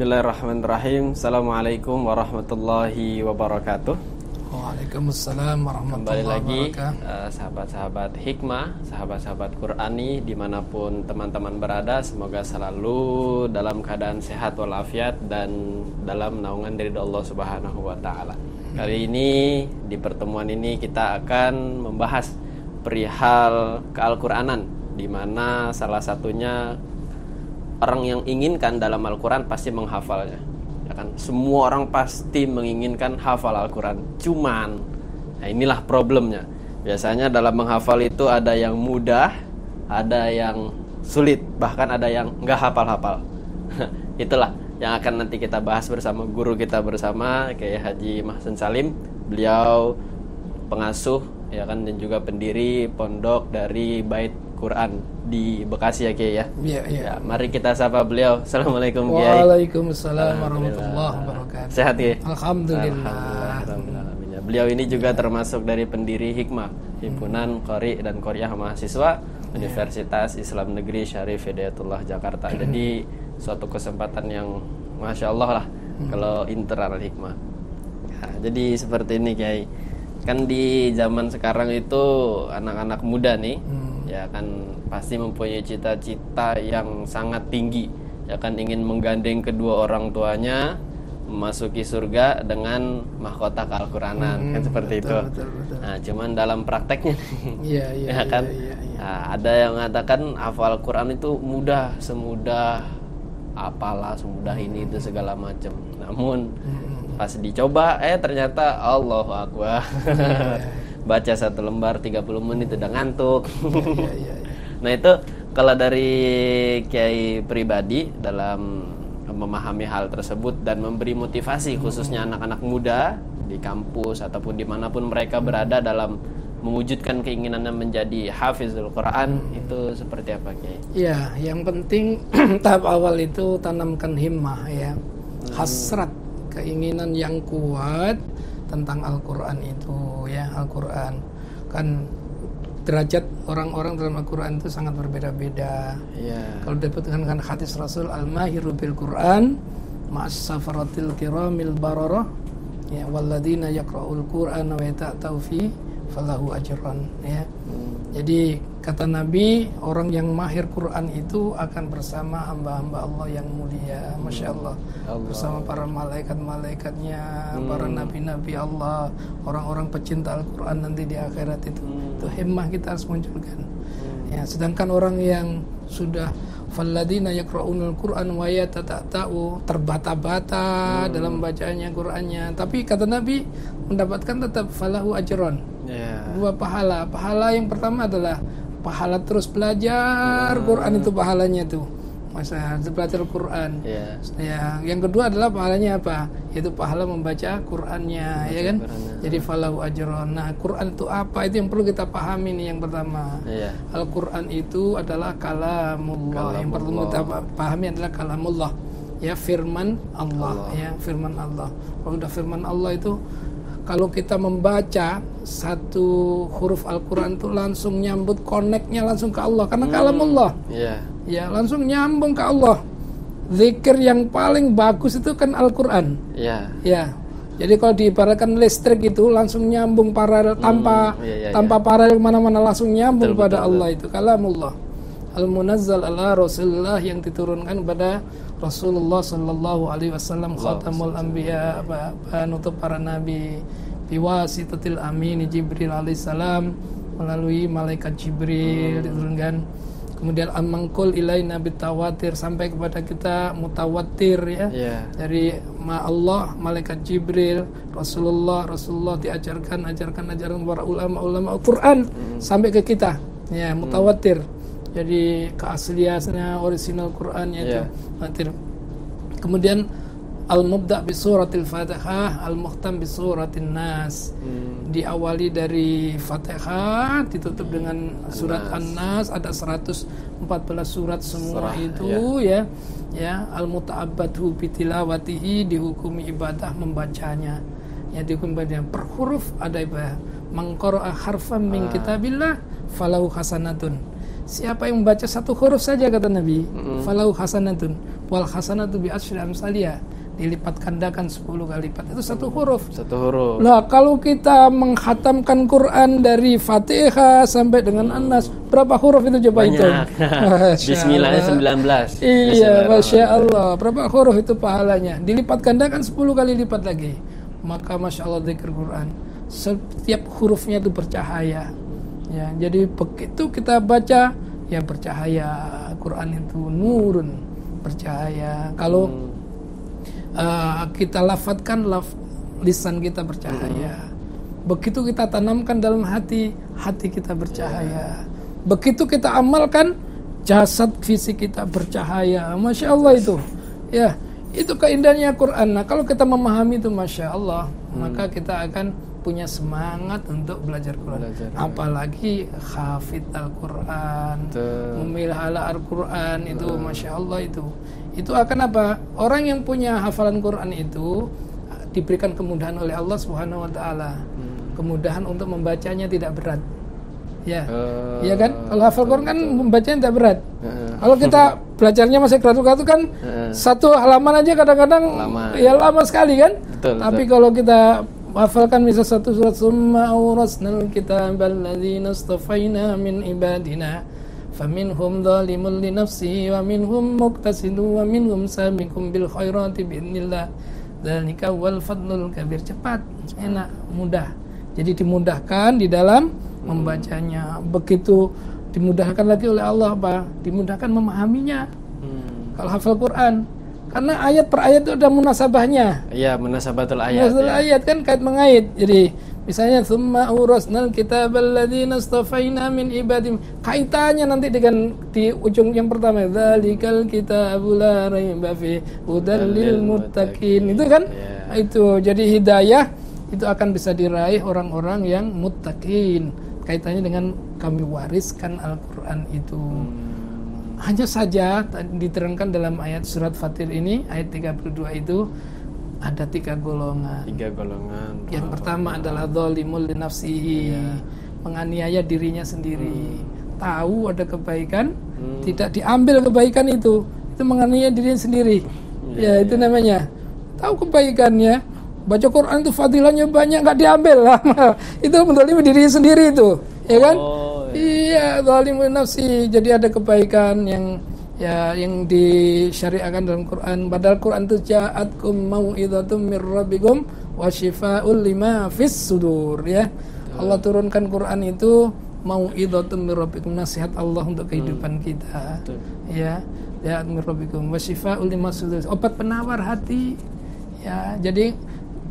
Bismillahirrahmanirrahim. Assalamualaikum warahmatullahi wabarakatuh. Waalaikumsalam Kembali warahmatullahi lagi wabarakatuh. sahabat-sahabat hikmah, sahabat-sahabat Qurani dimanapun teman-teman berada, semoga selalu dalam keadaan sehat walafiat dan dalam naungan dari Allah Subhanahu wa Ta'ala. Kali ini di pertemuan ini kita akan membahas perihal keal-Quranan, di mana salah satunya orang yang inginkan dalam Al-Quran pasti menghafalnya, ya kan? Semua orang pasti menginginkan hafal Al-Quran. Cuman, nah inilah problemnya. Biasanya dalam menghafal itu ada yang mudah, ada yang sulit, bahkan ada yang nggak hafal-hafal. Itulah yang akan nanti kita bahas bersama guru kita bersama, kayak Haji Mahsen Salim. Beliau pengasuh, ya kan, dan juga pendiri pondok dari Bait Quran di Bekasi ya Kiai ya. Iya. Ya, mari kita sapa beliau. Assalamualaikum Kiai. Waalaikumsalam warahmatullahi wabarakatuh. Sehat Kiai? Alhamdulillah. Beliau ini juga termasuk dari pendiri Hikmah, Himpunan Qori dan Qoriah Mahasiswa Universitas Islam Negeri Syarif Hidayatullah Jakarta. Jadi suatu kesempatan yang Masya Allah lah kalau internal Hikmah. Nah, jadi seperti ini Kiai. Kan di zaman sekarang itu anak-anak muda nih, ya kan pasti mempunyai cita-cita yang sangat tinggi, ya kan, ingin menggandeng kedua orang tuanya memasuki surga dengan mahkota Al-Quranan, kan seperti itu. Betul. Nah, cuman dalam prakteknya Iya. ya kan. Nah, ada yang mengatakan hafal Quran itu mudah, semudah apalah, semudah ini itu segala macam. Namun pas dicoba ternyata Allahu Akbar. Baca satu lembar 30 menit udah ngantuk. Iya. Nah itu kalau dari Kiai pribadi dalam memahami hal tersebut dan memberi motivasi khususnya anak-anak muda di kampus ataupun dimanapun mereka berada dalam mewujudkan keinginannya menjadi hafizul Quran, itu seperti apa Kiai? Iya, yang penting tahap awal itu tanamkan himmah ya. Hasrat, keinginan yang kuat tentang Al-Quran itu ya. Al-Quran kan derajat orang-orang dalam Al-Quran itu sangat berbeda-beda. Kalau disebutkan hadis Rasul, al-mahiru bil Quran ma'as safaratil kiramil bararah ya, walladzina yaqra'ul Qur'ana wa yata'tau fi falahu ajran ya. Jadi kata Nabi, orang yang mahir Quran itu akan bersama hamba-hamba Allah yang mulia, Masya Allah. Bersama para malaikat-malaikatnya, para nabi-nabi Allah, orang-orang pecinta Al-Quran nanti di akhirat itu. Itu himmah kita harus munculkan. Ya, sedangkan orang yang sudah falladzina yaqra'unal Qur'an wa yatata'u, terbata-bata dalam bacaannya Qur'annya, tapi kata Nabi mendapatkan tetap falahu ajron. Dua pahala. Pahala yang pertama adalah pahala terus belajar Quran, itu pahalanya tuh. Masa belajar Quran. Ya, yang kedua adalah pahalanya apa? Yaitu pahala membaca Qurannya, ya kan? Jadi falahu ajron. Nah, Quran itu apa? Itu yang perlu kita pahami nih yang pertama. Al-Quran itu adalah kalamullah. Yang perlu kita pahami adalah kalamullah. Ya, firman Allah. Ya, firman Allah. Kalau udah firman Allah itu, kalau kita membaca satu huruf Al-Quran itu langsung nyambut, koneknya langsung ke Allah, karena kalamullah. Ya, langsung nyambung ke Allah. Zikir yang paling bagus itu kan Al-Quran. Ya. Jadi kalau diibaratkan listrik itu langsung nyambung paralel, tanpa paralel kemana-mana, langsung nyambung pada Allah. Itu kalamullah. Al-munazzal ala Rasulullah, yang diturunkan pada Rasulullah sallallahu alaihi wasallam, khatamul anbiya, penutup para nabi, biwasitatil amin Jibril alaihissalam, melalui malaikat Jibril diturunkan. Kemudian amangkul ilaina bitawatir, sampai kepada kita mutawatir ya. Dari Allah, malaikat Jibril, Rasulullah diajarkan para ulama Al-Quran sampai ke kita ya, mutawatir. Jadi keasliannya, original Qurannya itu mutawatir. Kemudian al-mubda' bi suratil Fatihah, al-mukhtam bi suratin Nas. Diawali dari Fatihah, ditutup dengan surat An-Nas, ada 114 surat semua itu ya. Al-muta'abbadu bi tilawatihi, dihukumi ibadah membacanya. Ya, dihukumi ibadah per huruf ada ibadah. Man qara'a harfan min kitabillah falahu hasanatun. siapa yang membaca satu huruf saja kata Nabi, falau hasanatun wal hasanatu bi asyri amsaliyah, dilipat gandakan 10 kali lipat. Itu satu huruf. Satu huruf. Nah, kalau kita menghatamkan Quran dari Fatihah sampai dengan An-Nas, berapa huruf itu coba itu? Bismillahnya 19. Iya, Masya Allah. Berapa huruf itu pahalanya? Dilipat gandakan 10 kali lipat lagi. Maka Masya Allah zikir Quran, setiap hurufnya itu bercahaya. Ya, jadi begitu kita baca, ya bercahaya. Quran itu nurun, bercahaya. Kalau kita lafadzkan, lisan kita bercahaya. Begitu kita tanamkan dalam hati, hati kita bercahaya. Begitu kita amalkan, jasad fisik kita bercahaya. Masya Allah itu. Ya, itu keindahannya Quran. Nah, kalau kita memahami itu, Masya Allah, maka kita akan punya semangat untuk belajar Quran. Apalagi hafid Al-Quran, memilah Al-Quran itu, Masya Allah itu. Itu akan apa? Orang yang punya hafalan Quran itu diberikan kemudahan oleh Allah Subhanahu wa taala. Kemudahan untuk membacanya tidak berat. Ya. Iya kan? Kalau hafal Quran kan membacanya tidak berat. Kalau kita belajarnya masih keratu-keratu kan satu halaman aja kadang-kadang ya lama sekali kan? Tapi kalau kita hafalkan misal satu surat, summa awrasnal kitabal ladzina istafaina min ibadina faminhum zalimun li nafsihi wa minhum muqtasidun wa minhum sabiqun bil khairati biidznillah dzalika wal fadlul kabir. Cepat, enak, mudah. Jadi dimudahkan di dalam membacanya. Begitu dimudahkan lagi oleh Allah apa? Dimudahkan memahaminya. Kalau hafal Quran, karena ayat per ayat itu ada munasabahnya. Iya, munasabatul ayat. Munasabatul ayat kan kait mengait. Jadi misalnya tsumma awrasnal kitabal ladzina istafaina min ibadim, kaitannya nanti dengan di ujung yang pertama, dzalikal kitabul la raiba fi hudal lil muttaqin. Itu kan? Itu jadi hidayah itu akan bisa diraih orang-orang yang muttaqin. Kaitannya dengan kami wariskan Al-Qur'an itu. Hanya saja diterangkan dalam ayat surat Fatir ini, ayat 32 itu ada 3 golongan. 3 golongan. Yang pertama adalah zalimul li nafsihi, menganiaya dirinya sendiri. Tahu ada kebaikan, tidak diambil kebaikan itu menganiaya dirinya sendiri. Itu namanya. Tahu kebaikannya, baca Quran itu fadilahnya banyak, nggak diambil lah. Itu menzalimi dirinya sendiri itu, ya kan? Iya, zalimul nafsi. Jadi ada kebaikan yang disyariatkan dalam Quran. Padahal Quran itu ja'atkum mau'izatum mir rabbikum wa syifaa'ul lima fis sudur, ya. Allah turunkan Quran itu mau'izatum mir rabbikum, nasihat Allah untuk kehidupan kita. Ya, mir rabbikum wa syifaa'ul lima sudur, obat penawar hati. Ya, jadi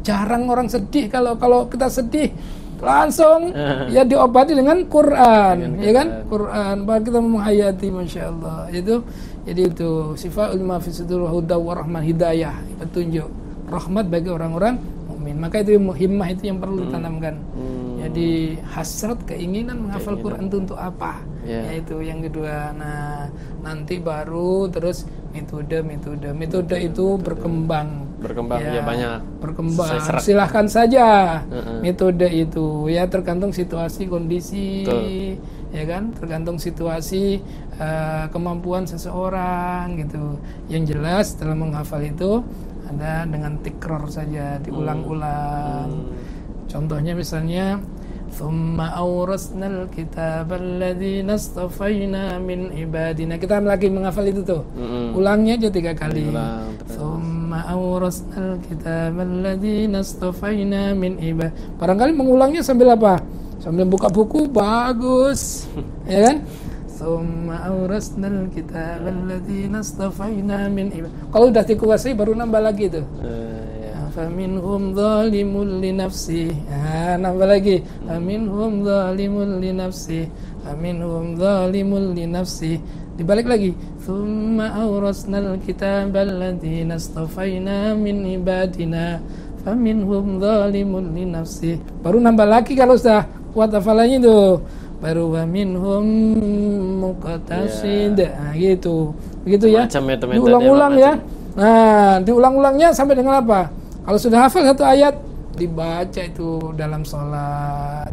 jarang orang sedih. Kalau kita sedih langsung ya diobati dengan Quran, ya kan? Quran, bahwa kita menghayati, Masya Allah. Itu jadi itu sifatul mafisudur huda wa rahman, hidayah, petunjuk, rahmat bagi orang-orang mukmin. Maka itu himmah itu yang perlu ditanamkan. Jadi hasrat, keinginan menghafal Quran itu untuk apa? Yaitu yang kedua. Nah, nanti baru terus metode itu berkembang ya banyak berkembang. Silahkan saja metode itu, ya tergantung situasi kondisi. Ya kan, tergantung situasi kemampuan seseorang gitu. Yang jelas dalam menghafal itu ada dengan tikror saja, diulang-ulang. Contohnya misalnya thumma awrasnal kitabal ladzina istafaina min ibadina. Kita lagi menghafal itu tuh. Ulangnya aja 3 kali. Thumma awrasnal kitabal ladzina istafaina min ibadina. Barangkali mengulangnya sambil apa? Sambil buka buku, bagus. Ya kan? Thumma awrasnal kitabal ladzina istafaina min ibadina. Kalau udah dikuasai baru nambah lagi tuh. Faminhum zalimun li nafsi. Nambah lagi. Faminhum zalimun li nafsi. Faminhum zalimun li nafsi. Dibalik lagi. Tsumma awrasnal kitabal ladzina istafaina min ibadina. Faminhum zalimun li nafsi. Baru nambah lagi kalau sudah kuat hafalannya itu. Baru wa minhum muqtasid. Gitu. Begitu ya. Diulang-ulang ya. Nah, diulang-ulangnya sampai dengan apa? Kalau sudah hafal satu ayat, dibaca itu dalam sholat.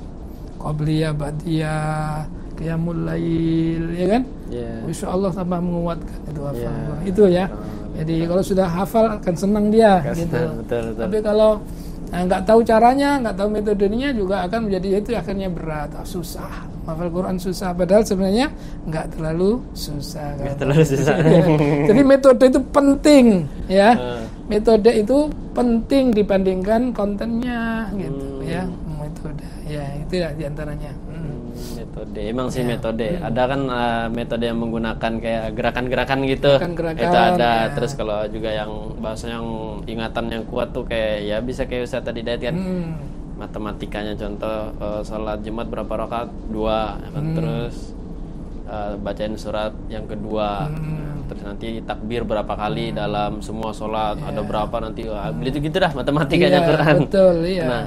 qabliyah, ba'diyah, qiyamul lail, ya kan? Insya Allah tambah menguatkan itu hafal Quran. Itu ya. Jadi kalau sudah hafal akan senang dia gitu. Betul. Tapi kalau nggak tahu caranya, nggak tahu metodenya juga akan menjadi itu akhirnya berat, susah. Hafal Quran susah, padahal sebenarnya nggak terlalu susah. Nggak terlalu susah. Jadi metode itu penting, ya. Metode itu penting dibandingkan kontennya, gitu, ya. Metode, ya itu ya diantaranya. Metode, emang sih metode. Ada kan metode yang menggunakan kayak gerakan-gerakan gitu. Gerakan-gerakan, itu ada. ya. Terus kalau juga yang bahasa yang ingatan yang kuat tuh kayak ya bisa kayak Ustaz tadi kan. Matematikanya contoh sholat Jumat berapa rakaat? 2 ya kan? Terus bacain surat yang kedua. Terus nanti takbir berapa kali dalam semua sholat, ada berapa nanti itu gitu dah matematikanya Quran. Betul, iya. Nah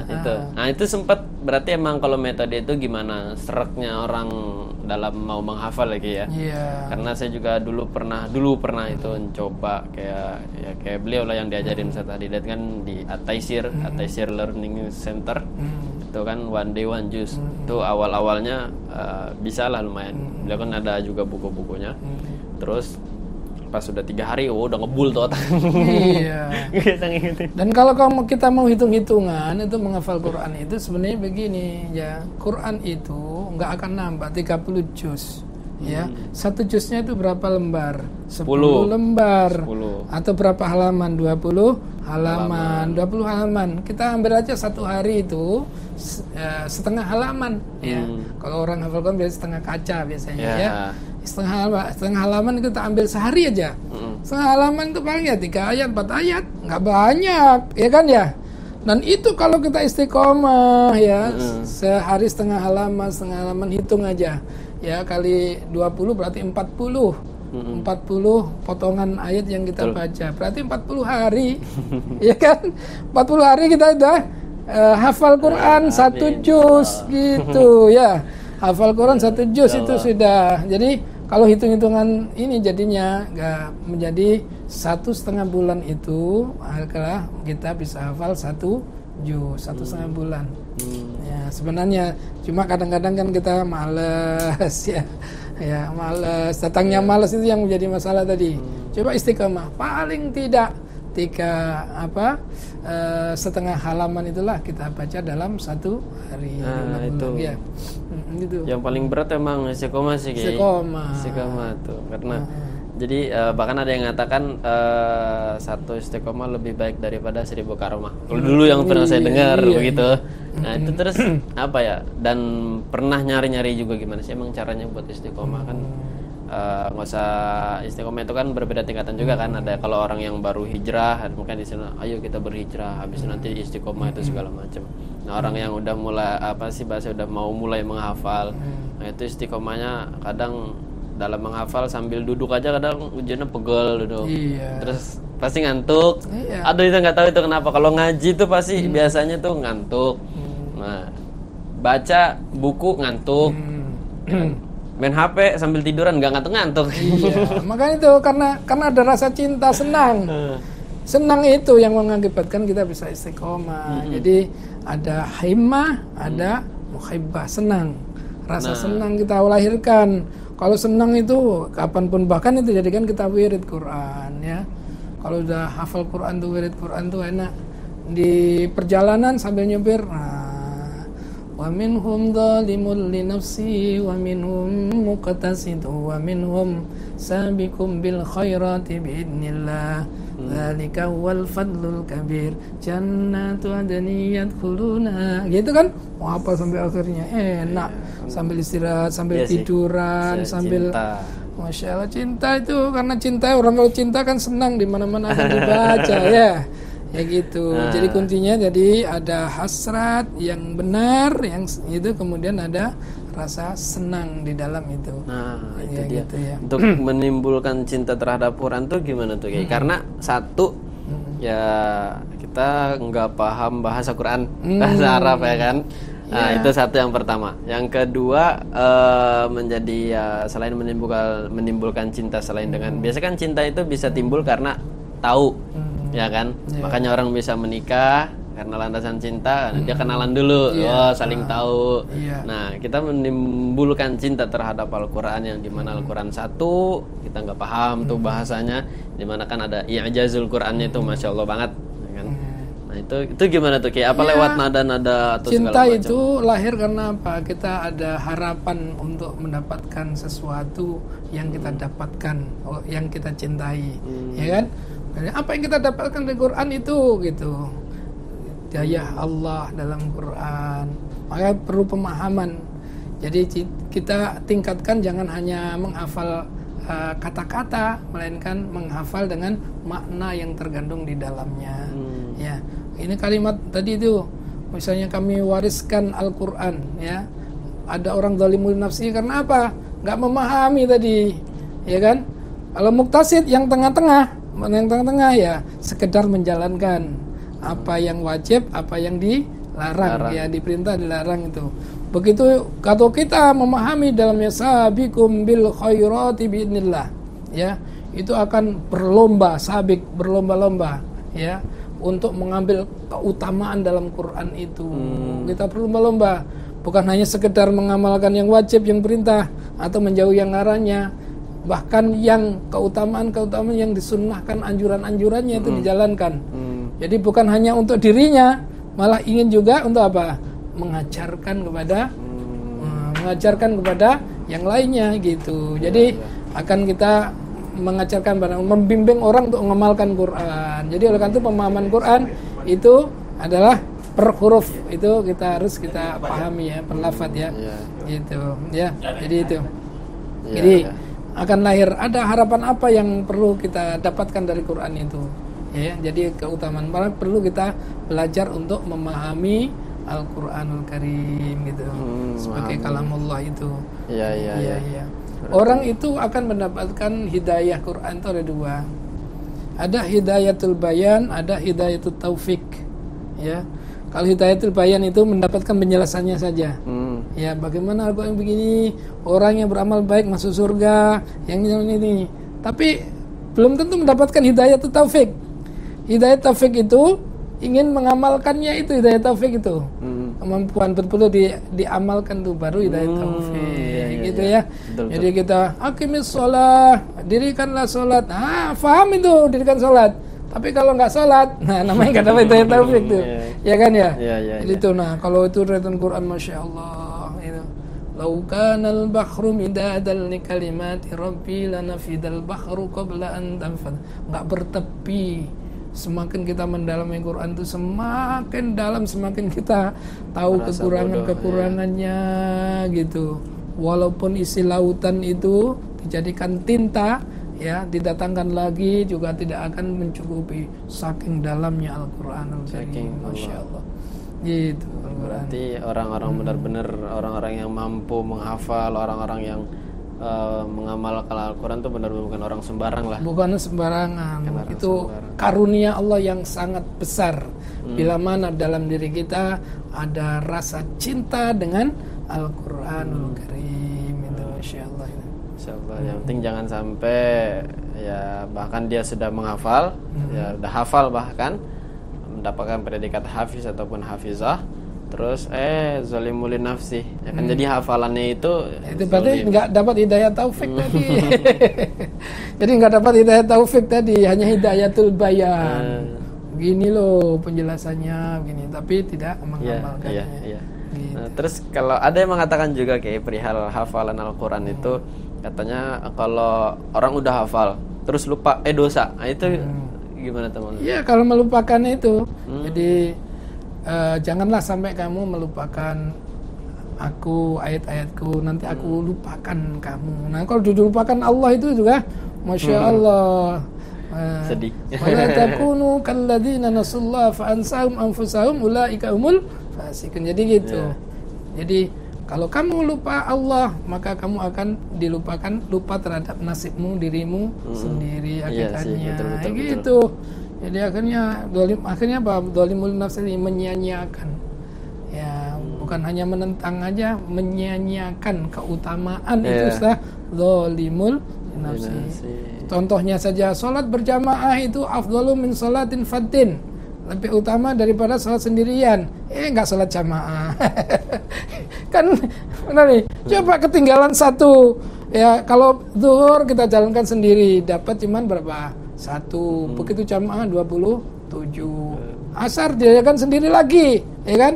itu, itu sempat berarti emang kalau metode itu gimana sereknya orang dalam mau menghafal lagi ya? Iya. Karena saya juga dulu pernah itu mencoba kayak beliau lah yang diajarin saya tadi kan di At-Taisir Learning Center. Itu kan one day one juice. Itu awalnya bisa lah lumayan. Beliau kan ada juga buku-bukunya. Terus pas sudah 3 hari, udah ngebul tuh otak. Iya. Dan kalau kita mau hitung-hitungan itu menghafal Quran itu sebenarnya begini ya, Quran itu nggak akan nambah 30 juz. Ya, satu juznya itu berapa lembar? 10 lembar. 10. Atau berapa halaman? 20 halaman. 20 halaman. Kita ambil aja satu hari itu setengah halaman. Ya. Kalau orang hafal Quran biasanya setengah kaca biasanya ya. Setengah halaman kita ambil sehari aja. Setengah halaman itu paling ya 3 ayat, 4 ayat, nggak banyak, ya kan ya. Dan itu kalau kita istiqomah ya, sehari setengah halaman hitung aja. Ya kali 20 berarti 40. 40 potongan ayat yang kita baca. Berarti 40 hari. Ya kan? 40 hari kita udah hafal Quran 1 juz gitu ya. Hafal Quran 1 juz itu sudah. Jadi kalau hitung-hitungan ini jadinya menjadi 1,5 bulan itu adalah kita bisa hafal 1 juz 1,5 bulan. Ya sebenarnya cuma kadang-kadang kan kita males ya. Ya males, datangnya males itu yang menjadi masalah tadi. Coba istiqomah paling tidak 3 setengah halaman itulah kita baca dalam 1 hari. Itu. Ya. Gitu. Yang paling berat emang istiqomah sih kayak. Istiqomah tuh karena jadi bahkan ada yang mengatakan 1 istiqomah lebih baik daripada 1000 karomah. Kalau dulu yang pernah saya dengar begitu. Nah itu terus apa ya? Dan pernah nyari-nyari juga gimana sih emang caranya buat istiqomah kan? Nggak usah istiqomah itu kan berbeda tingkatan juga kan. Ada kalau orang yang baru hijrah mungkin di sana ayo kita berhijrah habis itu nanti istiqomah itu segala macam. Nah orang yang udah mulai udah mau mulai menghafal, nah itu istiqomahnya kadang dalam menghafal sambil duduk aja kadang ujiannya pegel duduk. Terus pasti ngantuk. Aduh itu nggak tahu itu kenapa. Kalau ngaji tuh pasti biasanya tuh ngantuk. Nah baca buku ngantuk. Main HP sambil tiduran nggak ngantuk-ngantuk. Iya, makanya itu karena ada rasa cinta, senang. Senang itu yang mengakibatkan kita bisa istiqomah. Jadi ada himmah, ada muhibbah, senang. Rasa senang kita lahirkan. Kalau senang itu kapanpun bahkan itu jadikan kita wirid Quran ya. Kalau udah hafal Quran tuh wirid Quran tuh enak. Di perjalanan sambil nyupir. Wa minhum zalimun li nafsi wa minhum muqtasid wa minhum sabiqum bil khairati biidznillah dzalika wal fadlul kabir jannatu adnin yadkhuluna gitu kan apa sampai akhirnya enak sambil istirahat sambil tiduran sambil cinta. Masya Allah cinta itu karena cinta orang kalau cinta kan senang di mana-mana akan dibaca ya gitu. Jadi kuncinya ada hasrat yang benar yang itu kemudian ada rasa senang di dalam itu. Nah, itu dia. Gitu ya. Untuk menimbulkan cinta terhadap Quran tuh gimana tuh kayak? Karena satu ya kita nggak paham bahasa Quran, bahasa Arab ya kan. Nah, itu satu yang pertama. Yang kedua menjadi ya selain menimbulkan cinta selain dengan biasanya kan cinta itu bisa timbul karena tahu. Ya kan, makanya orang bisa menikah karena landasan cinta, dia kenalan dulu, saling tahu. Nah, kita menimbulkan cinta terhadap Al-Quran yang dimana Al-Quran satu, kita nggak paham tuh bahasanya, dimana kan ada i'jazul Qurannya itu, masya Allah banget, kan? Nah itu gimana tuh Ki? Apa lewat nada-nada atau cinta segala macam? itu lahir karena apa? Kita ada harapan untuk mendapatkan sesuatu yang kita dapatkan, yang kita cintai, ya kan? Apa yang kita dapatkan dari Quran itu gitu. Daya Allah dalam Quran. Maka perlu pemahaman. Jadi kita tingkatkan, jangan hanya menghafal kata-kata, melainkan menghafal dengan makna yang tergandung di dalamnya. Ya, ini kalimat tadi itu, misalnya kami wariskan Al-Quran, ya. Ada orang zalimul nafsi karena apa? Nggak memahami tadi, ya kan? Kalau muktasid yang tengah-tengah ya sekedar menjalankan apa yang wajib, apa yang dilarang, ya diperintah dilarang itu. Begitu kalau kita memahami dalamnya sabiqum bil khairati biidznillah, ya, itu akan berlomba-lomba, ya, untuk mengambil keutamaan dalam Quran itu. Kita berlomba-lomba, bukan hanya sekedar mengamalkan yang wajib, yang perintah, atau menjauhi yang larannya, bahkan yang keutamaan yang disunnahkan, anjuran-anjurannya itu dijalankan. Jadi bukan hanya untuk dirinya, malah ingin juga untuk apa? Mengajarkan kepada yang lainnya gitu. Jadi akan kita mengajarkan, membimbing orang untuk mengamalkan Quran. Jadi oleh karena itu pemahaman Quran itu adalah per huruf, itu kita harus pahami, ya, per lafaz, ya. Gitu, ya. Jadi itu. Jadi akan lahir ada harapan apa yang perlu kita dapatkan dari Quran itu, ya. Jadi keutamaan perlu kita belajar untuk memahami Al-Quranul Karim gitu, sebagai kalamullah itu. Iya. Orang itu akan mendapatkan hidayah Quran itu ada dua. Ada hidayatul bayan, ada hidayatul taufik, ya. Kalau hidayatul bayan itu mendapatkan penjelasannya saja. Ya, bagaimana Al-Quran begini, orang yang beramal baik masuk surga, yang ini. Tapi belum tentu mendapatkan hidayatul taufik. Hidayat taufik itu ingin mengamalkannya, itu hidayat taufik itu. Kemampuan betul diamalkan tuh baru hidayat taufik, gitu ya. Betul. Jadi kita aqimis sholat, dirikanlah sholat. Faham itu, dirikan sholat. Tapi kalau nggak sholat, namanya nggak dapat hidayat taufik tuh, ya kan ya. Jadi itu, kalau itu redakan Quran, masya Allah, itu. Lau kanal bahru midadal li kalimati rabbi lanafidal bahru qabla an tanfad. Nggak bertepi. Semakin kita mendalami Quran itu semakin dalam, semakin kita tahu kekurangannya, gitu. Walaupun isi lautan itu dijadikan tinta, ya, didatangkan lagi juga tidak akan mencukupi, saking dalamnya Al-Quran Al-Karim, masya Allah. Gitu Al-Quran. Berarti orang-orang benar-benar orang-orang yang mampu menghafal, orang-orang yang mengamalkan Al-Quran itu benar-benar bukan orang sembarang lah. Bukan sembarangan. Itu karunia Allah yang sangat besar. Bila mana dalam diri kita ada rasa cinta dengan Al-Quranul Karim, itu masya Allah. Insya Allah. Yang penting jangan sampai, ya, bahkan dia sudah menghafal, ya udah hafal, bahkan mendapatkan predikat hafiz ataupun hafizah, terus zalimul nafsi, ya kan. Jadi hafalannya itu berarti nggak dapat hidayah taufik tadi. Jadi nggak dapat hidayah taufik tadi, hanya hidayatul bayan. Gini loh penjelasannya, begini, tapi tidak mengamalkannya. Gitu. Nah, terus kalau ada yang mengatakan juga kayak perihal hafalan Al-Quran itu, katanya kalau orang udah hafal terus lupa dosa. Nah, itu gimana teman? Iya, kalau melupakan itu, jadi janganlah sampai kamu melupakan aku, ayat-ayatku, nanti aku lupakan kamu. Nah, kalau dilupakan Allah itu juga masya Allah. Sedih. Wala takunu kalladzina nasullaha fa ansahum anfusahum ulaika humul fasiqun. Jadi gitu. Jadi kalau kamu lupa Allah, maka kamu akan dilupakan, lupa terhadap nasibmu, dirimu sendiri, hakikatnya. Betul. Gitu. Jadi akhirnya apa? Zalimul nafsi, menyia-nyiakan. Ya, bukan hanya menentang aja, menyia-nyiakan keutamaan itu sudah zalimul nafsi. Contohnya saja, sholat berjamaah itu afdalu min sholatin fardin. lebih utama daripada sholat sendirian. Nggak sholat jamaah. Kan benar nih. Coba ketinggalan satu. Ya kalau zuhur kita jalankan sendiri dapat cuman berapa? 1. Begitu jamaah 27. Asar dijalankan sendiri lagi, ya kan?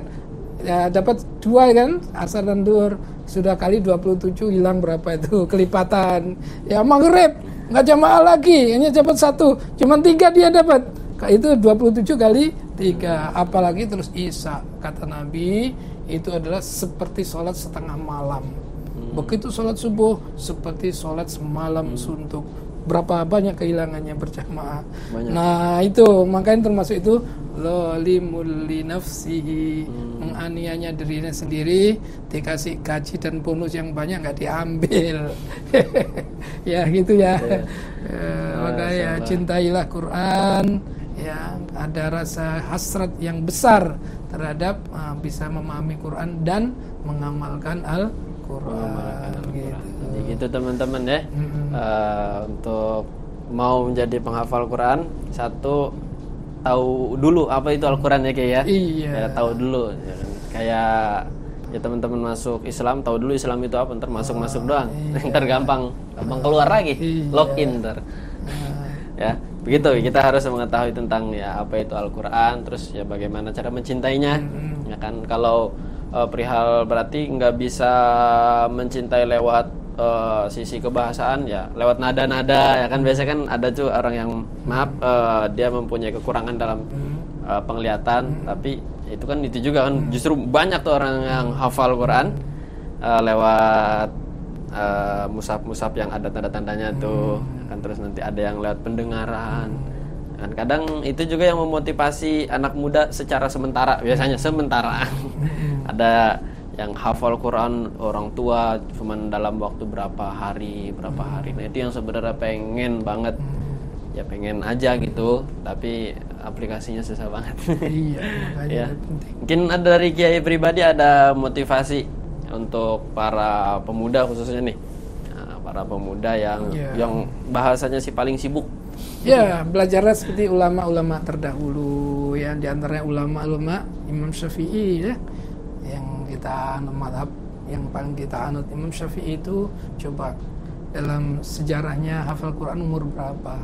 Ya dapat 2 kan? Asar dan zuhur sudah kali 27 hilang berapa itu kelipatan. Ya maghrib nggak jamaah lagi, hanya dapat 1. Cuman 3 dia dapat. Itu 27 kali 3. Apalagi terus isya. Kata Nabi itu adalah seperti sholat setengah malam. Begitu sholat subuh seperti sholat semalam suntuk. Berapa banyak kehilangannya berjamaah. Nah itu makanya termasuk itu zalimul li nafsihi, menganiaya dirinya sendiri, dikasih gaji dan bonus yang banyak nggak diambil. Ya gitu ya. Maka ya cintailah Quran. Ya ada rasa hasrat yang besar terhadap bisa memahami Quran dan mengamalkan Al-Quran. Jadi gitu teman-teman ya. Untuk mau menjadi penghafal Quran, satu tahu dulu apa itu Al-Quran ya kayak ya. Iya. Ya, tahu dulu. Ya, kan? Kayak ya teman-teman masuk Islam, tahu dulu Islam itu apa, ntar masuk doang. Iya. Ntar gampang keluar lagi, login ntar. Ya, begitu kita harus mengetahui tentang ya apa itu Al-Quran, terus ya bagaimana cara mencintainya. Ya kan kalau perihal berarti nggak bisa mencintai lewat sisi kebahasaan, ya lewat nada-nada, ya kan biasanya kan ada tuh orang yang dia mempunyai kekurangan dalam penglihatan, tapi itu kan itu juga kan justru banyak tuh orang yang hafal Quran lewat mushaf yang ada tanda-tandanya tuh kan, terus nanti ada yang lewat pendengaran kan, kadang itu juga yang memotivasi anak muda secara sementara, biasanya sementara. Ada yang hafal Quran orang tua cuman dalam waktu berapa hari. Nah itu yang sebenarnya pengen banget, ya pengen aja gitu, tapi aplikasinya susah banget. Iya, ya. Mungkin ada dari Kiai pribadi ada motivasi untuk para pemuda khususnya nih, para pemuda yang bahasanya sih paling sibuk. Ya, belajarlah seperti ulama-ulama terdahulu, ya di antaranya ulama-ulama Imam Syafi'i ya, yang kita madhab yang paling kita anut Imam Syafi'i itu. Coba dalam sejarahnya hafal Quran umur berapa?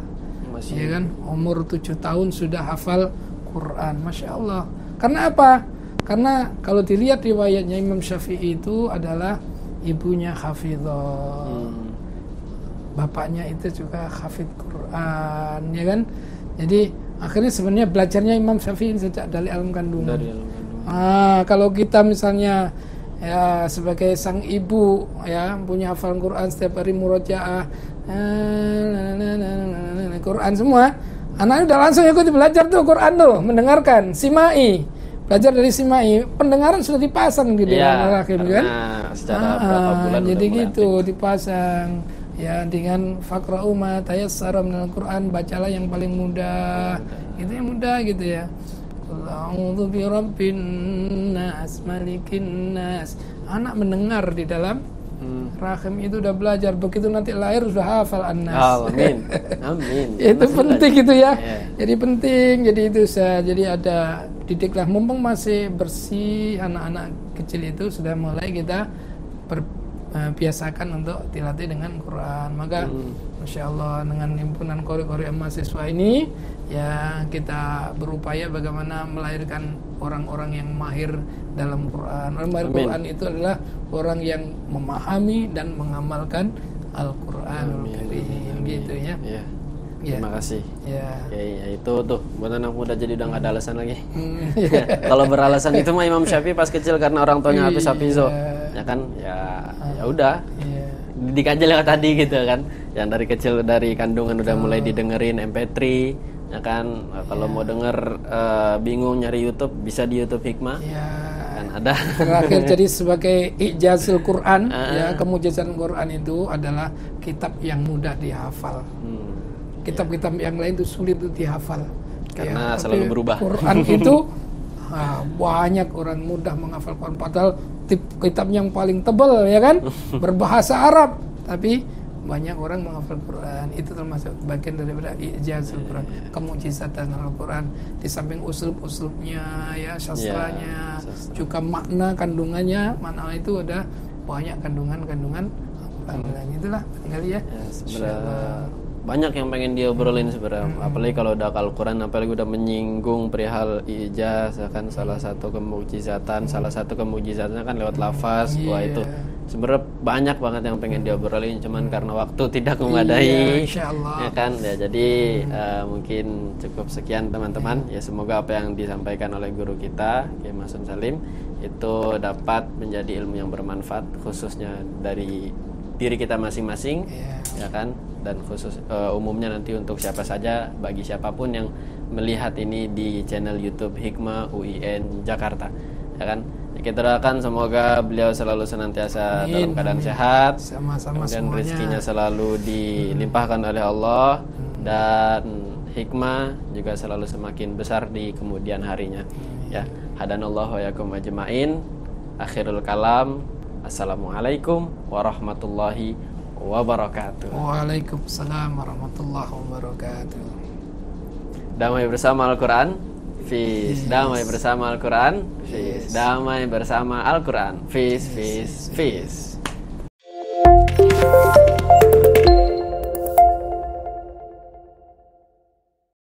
Ya kan, umur 7 tahun sudah hafal Quran, Masya Allah. Karena apa? Karena kalau dilihat riwayatnya Imam Syafi'i itu adalah ibunya hafidhah, bapaknya itu juga hafidh Quran, ya kan? Jadi akhirnya sebenarnya belajarnya Imam Syafi'i sejak dari alam kandungan. Kalau kita misalnya ya sebagai sang ibu ya punya hafalan Quran setiap hari murojaah Quran semua, anaknya udah langsung ikut belajar tuh Quran tuh, mendengarkan simai, belajar dari simai, pendengaran sudah dipasang di dalam rahim kan? Secara berapa bulan jadi gitu dipasang ya dengan faqra'u ma tayassara minal Quran, bacalah yang paling mudah. Itu yang mudah gitu ya. A'udzu birabbin nas malikin nas. Anak mendengar di dalam rahim itu udah belajar, begitu nanti lahir sudah hafal an-nas. Amin. Amin. Itu penting gitu ya. Jadi penting, jadi itu jadi ada didiklah mumpung masih bersih, anak-anak kecil itu sudah mulai kita biasakan untuk dilatih dengan Quran. Maka Masya Allah dengan himpunan qori-qori mahasiswa ini ya kita berupaya bagaimana melahirkan orang-orang yang mahir dalam Quran. Orang mahir Quran itu adalah orang yang memahami dan mengamalkan Al-Quranul Karim gitu ya. Terima kasih. Ya itu tuh buat anak muda jadi udah nggak ada alasan lagi. Kalau beralasan itu mah Imam Syafi'i pas kecil karena orang tuanya hafiz-hafizo, ya kan? Ya udah. Didik aja lewat tadi gitu kan. Yang dari kecil dari kandungan udah mulai didengerin MP3, ya kan? Kalau mau denger bingung nyari YouTube bisa di YouTube Hikmah. Kan ada. Terakhir jadi sebagai ijazul Quran, ya kemujizatan Quran itu adalah kitab yang mudah dihafal. Kitab-kitab yang lain itu sulit untuk dihafal karena selalu berubah. Quran itu banyak orang mudah menghafal Quran, padahal kitab yang paling tebal ya kan berbahasa Arab, tapi banyak orang menghafal Quran. Itu termasuk bagian daripada ijazul Quran, kemujizatan Al-Quran. Di samping uslub-uslubnya, ya sastranya, juga makna kandungannya, makna itu ada banyak kandungan-kandungan Al-Quran. Itulah kali ya. Banyak yang pengen dia obrolin sebenarnya, apalagi kalau udah Al-Quran, apalagi udah menyinggung perihal ijaz, kan salah satu kemujizatnya kan lewat lafaz. Wah itu sebenarnya banyak banget yang pengen dia obrolin, cuman karena waktu tidak memadai, ya kan. Ya jadi mungkin cukup sekian teman-teman. Ya semoga apa yang disampaikan oleh guru kita Kiai Masun Salim itu dapat menjadi ilmu yang bermanfaat, khususnya dari diri kita masing-masing, ya kan, dan khusus umumnya nanti untuk siapa saja, bagi siapapun yang melihat ini di channel YouTube Hikmah UIN Jakarta, ya kan. Kita doakan semoga beliau selalu senantiasa dalam keadaan sehat, dan rezekinya selalu dilimpahkan oleh Allah, dan hikmah juga selalu semakin besar di kemudian harinya. Ya, hadanallahu wa yakum ajmain. Akhirul kalam. Assalamualaikum warahmatullahi wabarakatuh. Waalaikumsalam warahmatullahi wabarakatuh. Damai bersama Al-Quran. Peace. Damai bersama Al-Quran. Peace. Damai bersama Al-Quran. Peace.